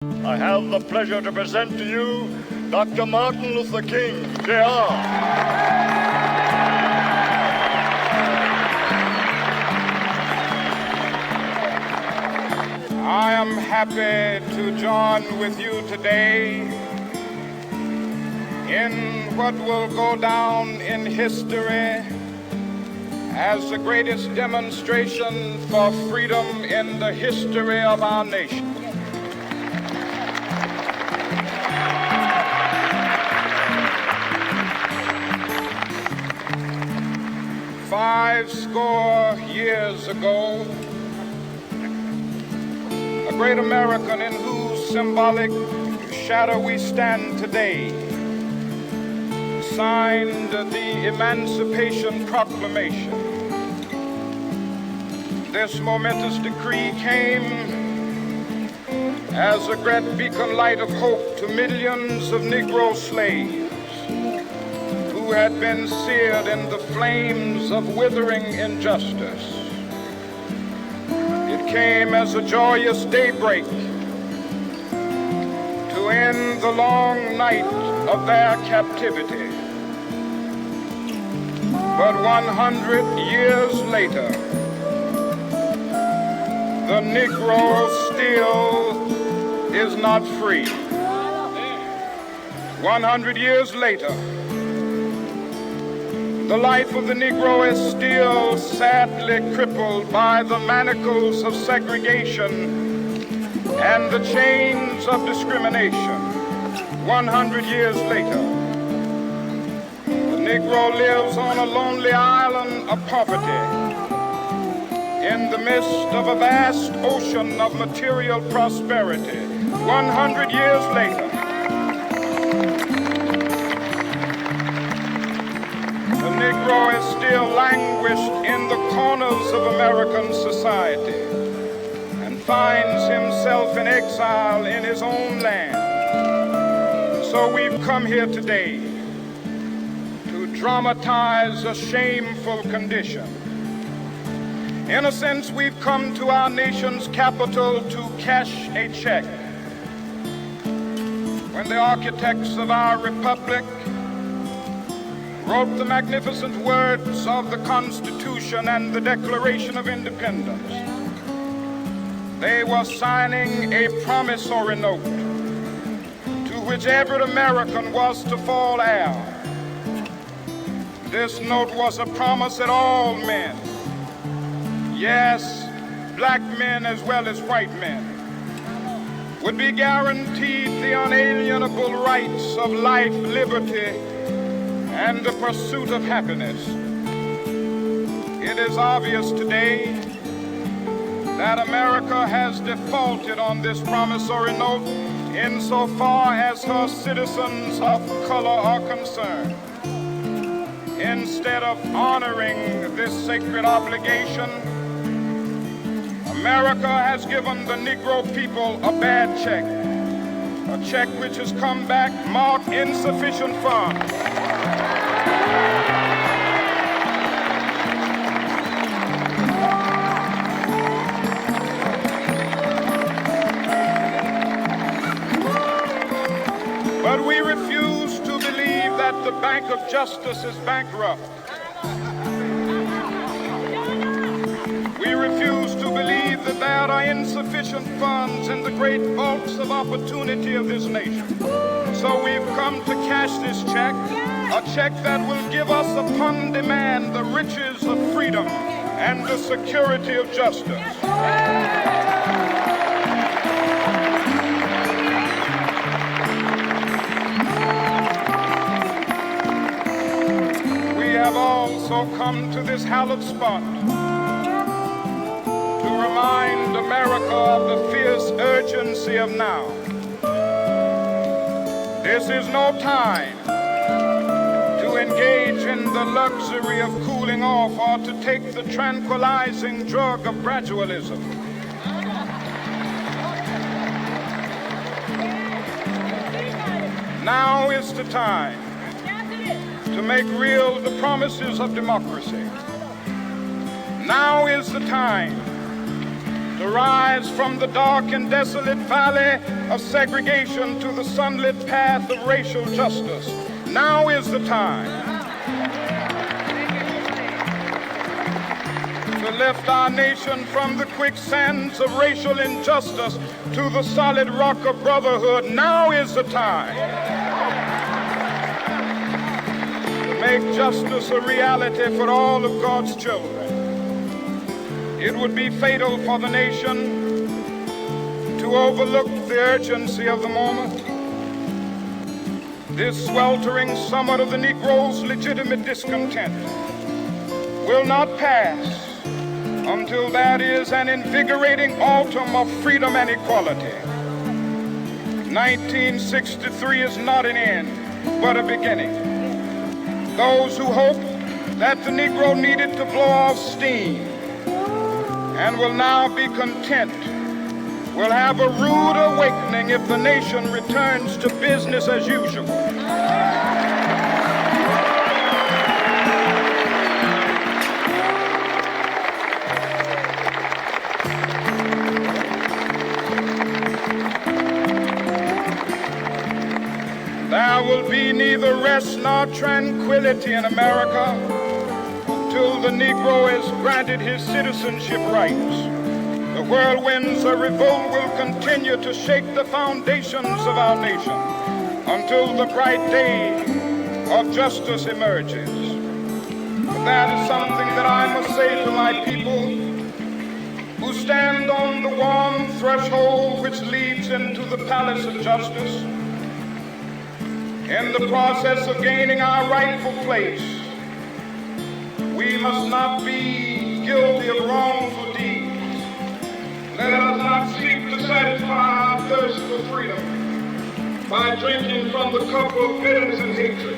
I have the pleasure to present to you Dr. Martin Luther King, Jr. I am happy to join with you today in what will go down in history as the greatest demonstration for freedom in the history of our nation. Five score years ago, a great American in whose symbolic shadow we stand today signed the Emancipation Proclamation. This momentous decree came as a great beacon light of hope to millions of Negro slaves who had been seared in the flames of withering injustice. It came as a joyous daybreak to end the long night of their captivity. But 100 years later, the Negro still is not free. 100 years later, the life of the Negro is still sadly crippled by the manacles of segregation and the chains of discrimination. 100 years later, the Negro lives on a lonely island of poverty in the midst of a vast ocean of material prosperity. 100 years later, the Negro is still languished in the corners of American society and finds himself in exile in his own land. So we've come here today to dramatize a shameful condition. In a sense, we've come to our nation's capital to cash a check. When the architects of our republic wrote the magnificent words of the Constitution and the Declaration of Independence, they were signing a promissory note to which every American was to fall heir. This note was a promise that all men, yes, black men as well as white men, would be guaranteed the unalienable rights of life, liberty, and the pursuit of happiness. It is obvious today that America has defaulted on this promissory note insofar as her citizens of color are concerned. Instead of honoring this sacred obligation, America has given the Negro people a bad check, a check which has come back marked insufficient funds. But we refuse to believe that the Bank of Justice is bankrupt. We refuse to believe that there are insufficient funds in the great vaults of opportunity of this nation. So we've come to cash this check, a check that will give us upon demand the riches of freedom and the security of justice. We have also come to this hallowed spot to remind America of the fierce urgency of now. This is no time to engage in the luxury of cooling off or to take the tranquilizing drug of gradualism. Now is the time to make real the promises of democracy. Now is the time to rise from the dark and desolate valley of segregation to the sunlit path of racial justice. Now is the time to lift our nation from the quicksands of racial injustice to the solid rock of brotherhood. Now is the time to make justice a reality for all of God's children. It would be fatal for the nation to overlook the urgency of the moment. This sweltering summit of the Negro's legitimate discontent will not pass until that is an invigorating autumn of freedom and equality. 1963 is not an end, but a beginning. Those who hope that the Negro needed to blow off steam and will now be content will have a rude awakening if the nation returns to business as usual. There will be neither rest nor tranquility in America until the Negro is granted his citizenship rights. The whirlwinds of revolt will continue to shake the foundations of our nation until the bright day of justice emerges. But that is something that I must say to my people who stand on the warm threshold which leads into the palace of justice. In the process of gaining our rightful place, we must not be guilty of wrongful deeds. Let us not seek to satisfy our thirst for freedom by drinking from the cup of bitterness and hatred.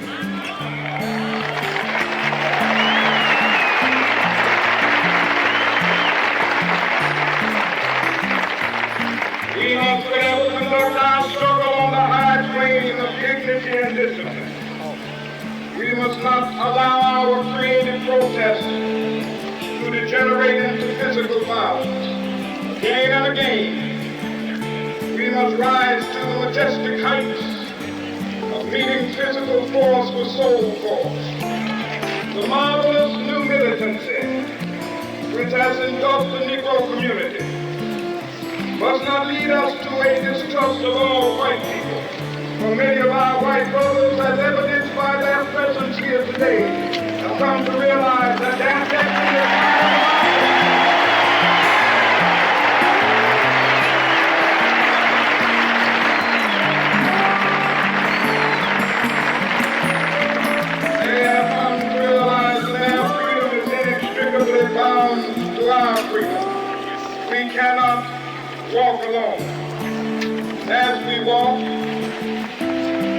We must forever conduct our struggle on the high plane of dignity and discipline. We must not allow our creative protests to degenerate into physical violence. Again and again, we must rise to the majestic heights of meeting physical force with soul force. The marvelous new militancy which has engulfed the Negro community must not lead us to a distrust of all white people. For many of our white brothers, as evidenced by their presence here today, have come to realize that their destiny is bound to our freedom. We cannot walk alone. As we walk,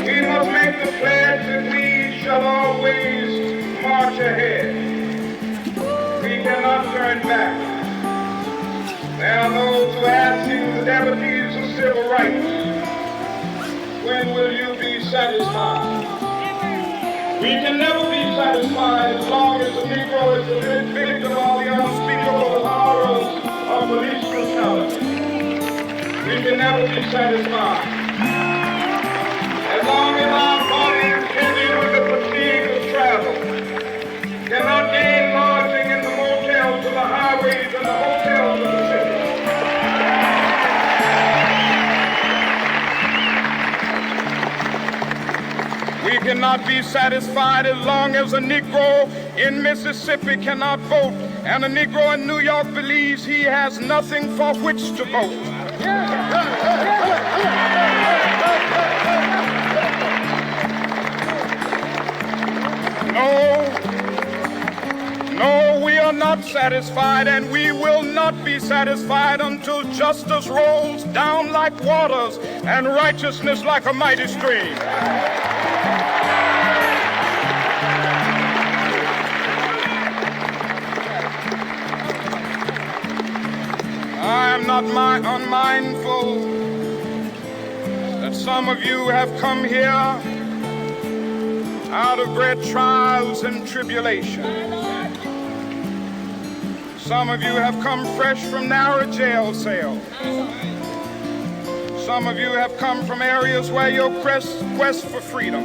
we must make the pledge that we shall always march ahead. We cannot turn back. There are those who ask you, the devotees of civil rights, when will you be satisfied? We can never be satisfied as long as the Negro is the victim of the unspeakable horrors of police brutality. We can never be satisfied as long as our bodies, heavy with the fatigue of travel, cannot gain lodging in the motels of the highways and the hotels of the city. We cannot be satisfied as long as a Negro in Mississippi cannot vote and a Negro in New York believes he has nothing for which to vote. No, we are not satisfied, and we will not be satisfied until justice rolls down like waters and righteousness like a mighty stream. I am not unmindful that some of you have come here out of great trials and tribulations. Some of you have come fresh from narrow jail cells. Some of you have come from areas where your quest for freedom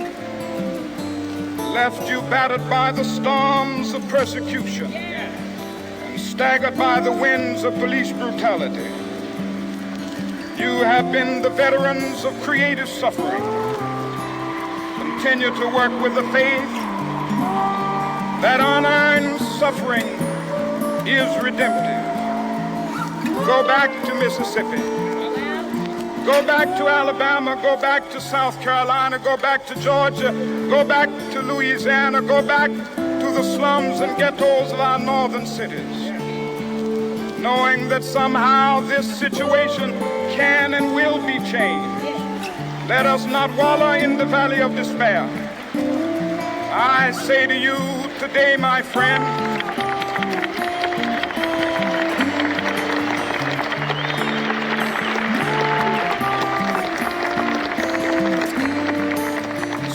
left you battered by the storms of persecution and staggered by the winds of police brutality. You have been the veterans of creative suffering. Continue to work with the faith that unearned suffering is redemptive. Go back to Mississippi. Go back to Alabama. Go back to South Carolina. Go back to Georgia. Go back to Louisiana. Go back to the slums and ghettos of our northern cities, knowing that somehow this situation can and will be changed. Let us not wallow in the valley of despair. I say to you today, my friend,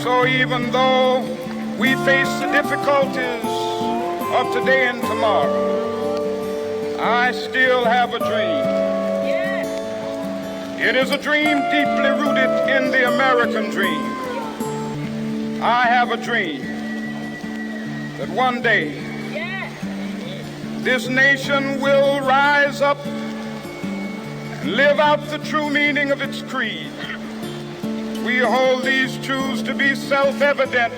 so even though we face the difficulties of today and tomorrow, I still have a dream. It is a dream deeply rooted in the American dream. I have a dream that one day this nation will rise up and live out the true meaning of its creed. We hold these truths to be self-evident,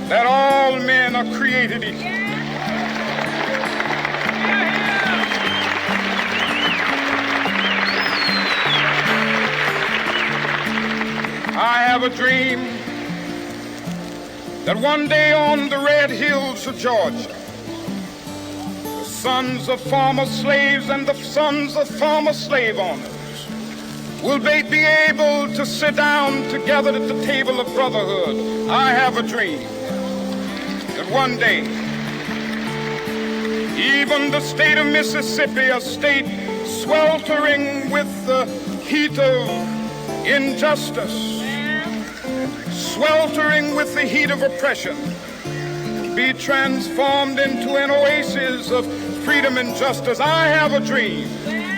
that all men are created equal. I have a dream that one day on the red hills of Georgia, the sons of former slaves and the sons of former slave owners will they be able to sit down together at the table of brotherhood. I have a dream that one day, even the state of Mississippi, a state sweltering with the heat of injustice, sweltering with the heat of oppression, be transformed into an oasis of freedom and justice. I have a dream that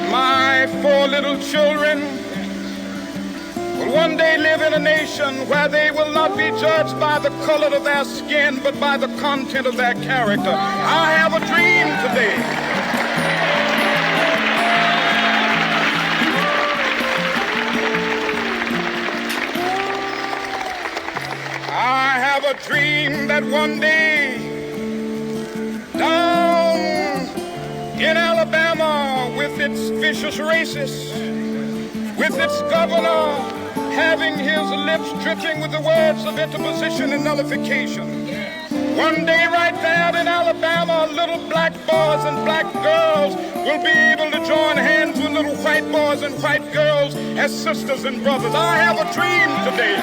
my 4 little children will one day live in a nation where they will not be judged by the color of their skin, but by the content of their character. I have a dream today. I have a dream that one day down in Alabama, with its vicious racists, with its governor having his lips dripping with the words of interposition and nullification, one day right there in Alabama, little black boys and black girls will be able to join hands with little white boys and white girls as sisters and brothers. I have a dream today.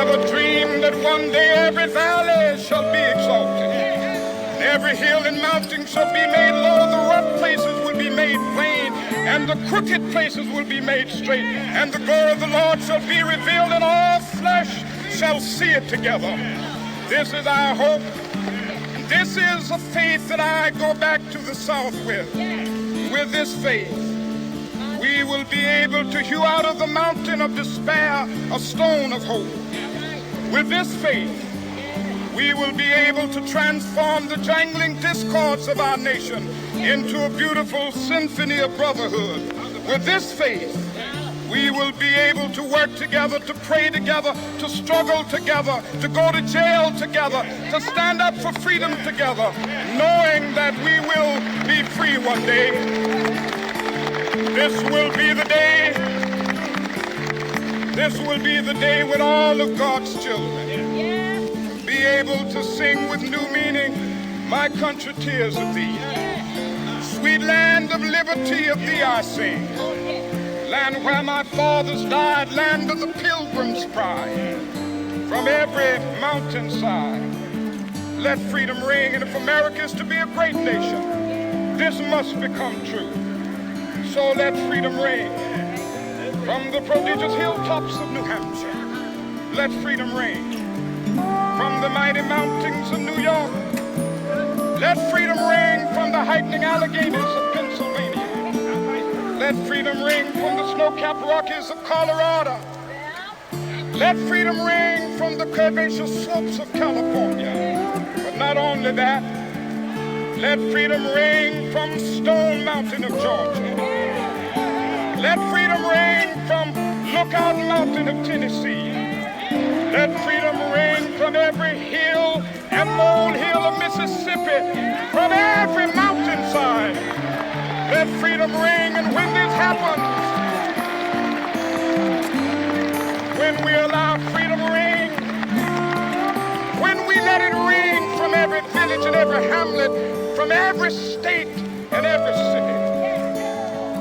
A dream that one day every valley shall be exalted, and every hill and mountain shall be made low, the rough places will be made plain, and the crooked places will be made straight, and the glory of the Lord shall be revealed, and all flesh shall see it together. This is our hope. This is a faith that I go back to the South with. With this faith, we will be able to hew out of the mountain of despair a stone of hope. With this faith, we will be able to transform the jangling discords of our nation into a beautiful symphony of brotherhood. With this faith, we will be able to work together, to pray together, to struggle together, to go to jail together, to stand up for freedom together, knowing that we will be free one day. This will be the day. This will be the day when all of God's children be able to sing with new meaning, my country, tears of thee. Sweet land of liberty, of thee I sing. Land where my fathers died, land of the pilgrim's pride. From every mountainside, let freedom ring. And if America is to be a great nation, this must become true. So let freedom ring. From the prodigious hilltops of New Hampshire, let freedom ring. From the mighty mountains of New York, let freedom ring. From the heightening Alleghenies of Pennsylvania, let freedom ring. From the snow-capped Rockies of Colorado, let freedom ring. From the curvaceous slopes of California. But not only that, let freedom ring from Stone Mountain of Georgia. Let freedom ring from Lookout Mountain of Tennessee. Let freedom ring from every hill and molehill of Mississippi, from every mountainside. Let freedom ring, and when this happens, when we allow freedom to ring, when we let it ring from every village and every hamlet, from every state and every city,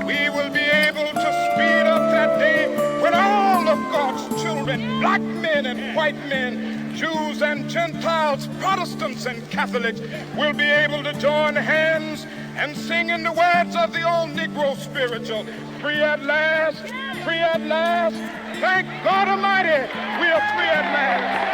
we will be able to speed up that day when all of God's children, black men and white men, Jews and Gentiles, Protestants and Catholics, will be able to join hands and sing in the words of the old Negro spiritual, free at last, free at last. Thank God Almighty, we are free at last.